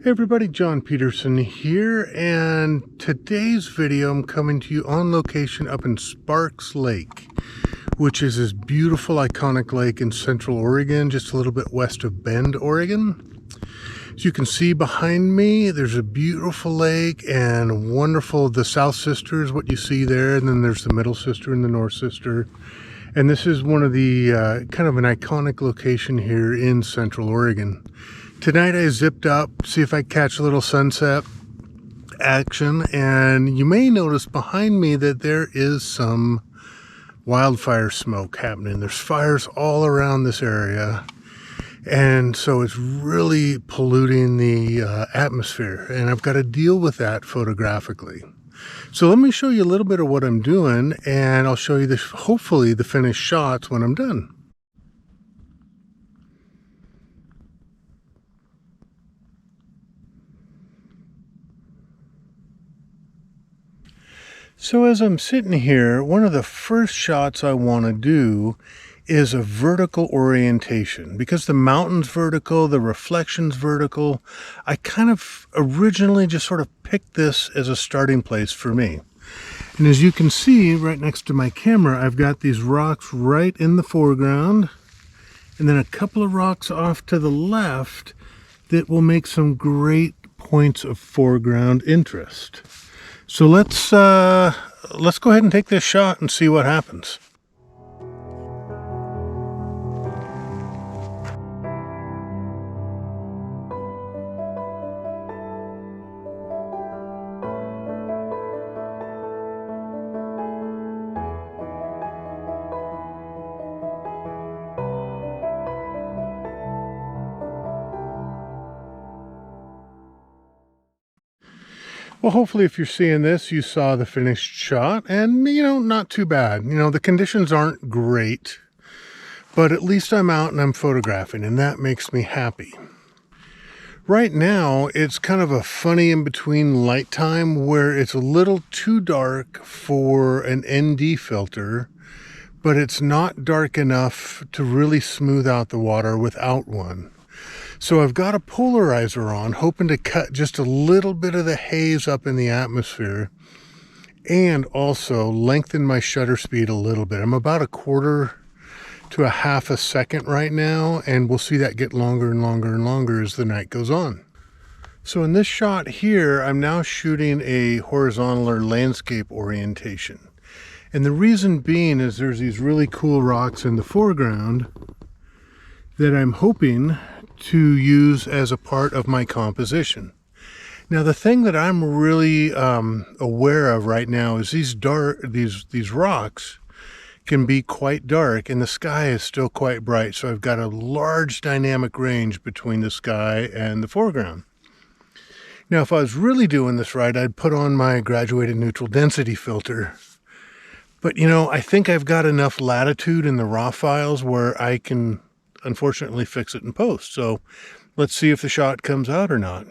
Hey everybody, John Peterson here, and today's video I'm coming to you on location up in Sparks Lake, which is this beautiful iconic lake in central Oregon, just a little bit west of Bend, Oregon. As you can see behind me, there's a beautiful lake and wonderful, the South Sister is what you see there, and then there's the Middle Sister and the North Sister. And this is one of the kind of an iconic location here in central Oregon. Tonight I zipped up, see if I catch a little sunset action, and you may notice behind me that there is some wildfire smoke happening. There's fires all around this area, and so it's really polluting the atmosphere, and I've got to deal with that photographically. So let me show you a little bit of what I'm doing, and I'll show you this, hopefully the finished shots when I'm done. So as I'm sitting here, one of the first shots I want to do is a vertical orientation. Because the mountain's vertical, the reflection's vertical, I kind of originally just sort of picked this as a starting place for me. And as you can see right next to my camera, I've got these rocks right in the foreground, and then a couple of rocks off to the left that will make some great points of foreground interest. So let's go ahead and take this shot and see what happens. Well, hopefully if you're seeing this, you saw the finished shot, and, you know, not too bad. You know, the conditions aren't great, but at least I'm out and I'm photographing, and that makes me happy. Right now, it's kind of a funny in-between light time where it's a little too dark for an ND filter, but it's not dark enough to really smooth out the water without one. So I've got a polarizer on, hoping to cut just a little bit of the haze up in the atmosphere and also lengthen my shutter speed a little bit. I'm about 1/4 to 1/2 a second right now, and we'll see that get longer and longer and longer as the night goes on. So in this shot here, I'm now shooting a horizontal or landscape orientation. And the reason being is there's these really cool rocks in the foreground that I'm hoping to use as a part of my composition. Now the thing that I'm really aware of right now is these rocks can be quite dark and the sky is still quite bright, so I've got a large dynamic range between the sky and the foreground. Now if I was really doing this right, I'd put on my graduated neutral density filter, but you know, I think I've got enough latitude in the raw files where I can unfortunately fix it in post. So let's see if the shot comes out or not.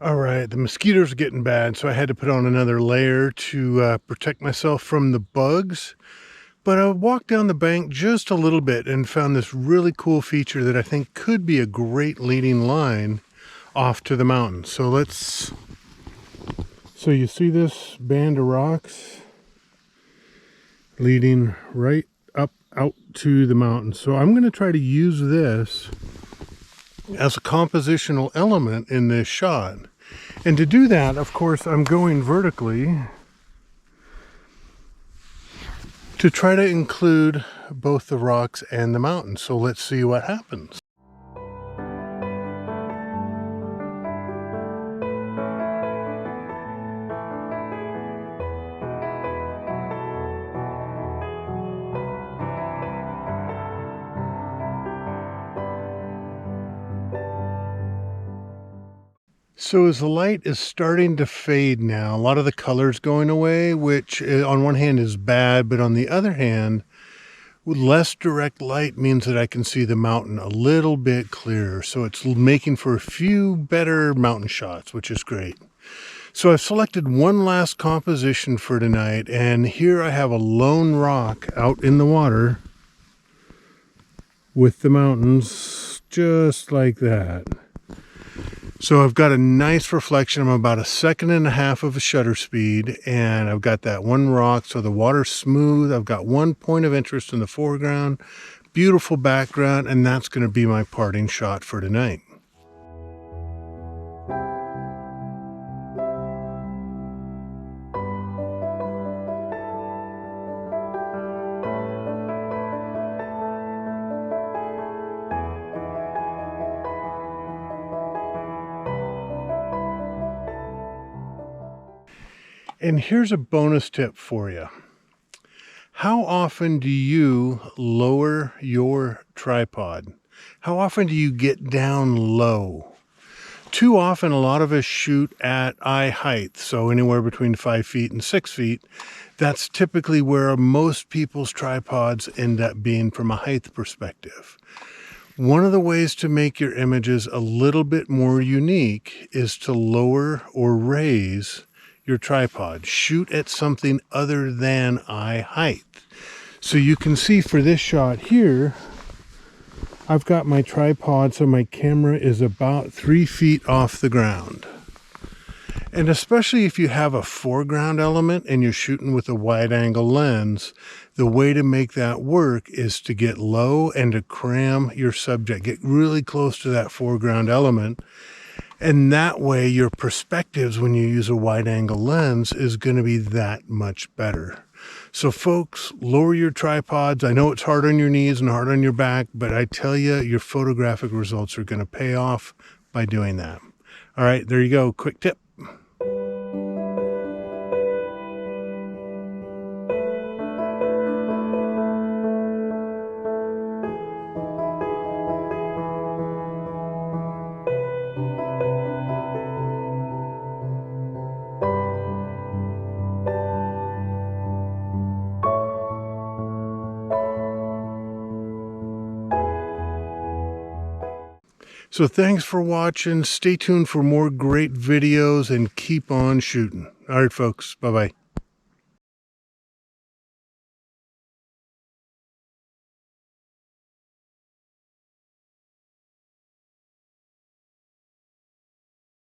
All right, the mosquitoes are getting bad, so I had to put on another layer to protect myself from the bugs. But I walked down the bank just a little bit and found this really cool feature that I think could be a great leading line off to the mountain. So you see this band of rocks leading right up out to the mountain. So I'm going to try to use this as a compositional element in this shot. And to do that, of course, I'm going vertically to try to include both the rocks and the mountain. So let's see what happens. So as the light is starting to fade now, a lot of the color's going away, which on one hand is bad, but on the other hand, Less direct light means that I can see the mountain a little bit clearer. So it's making for a few better mountain shots, which is great. So I've selected one last composition for tonight, and here I have a lone rock out in the water with the mountains just like that. So I've got a nice reflection. I'm about 1.5 seconds of a shutter speed, and I've got that one rock, so the water's smooth. I've got one point of interest in the foreground, beautiful background, and that's going to be my parting shot for tonight. And here's a bonus tip for you. How often do you lower your tripod? How often do you get down low? Too often, a lot of us shoot at eye height, so anywhere between 5 feet and 6 feet. That's typically where most people's tripods end up being from a height perspective. One of the ways to make your images a little bit more unique is to lower or raise your tripod. Shoot at something other than eye height. So you can see for this shot here, I've got my tripod so my camera is about 3 feet off the ground. And especially if you have a foreground element and you're shooting with a wide angle lens, the way to make that work is to get low and to cram your subject, get really close to that foreground element. And that way your perspectives when you use a wide angle lens is going to be that much better. So folks, lower your tripods. I know it's hard on your knees and hard on your back, but I tell you, your photographic results are going to pay off by doing that. All right, there you go. Quick tip. So thanks for watching. Stay tuned for more great videos and keep on shooting. All right, folks. Bye-bye.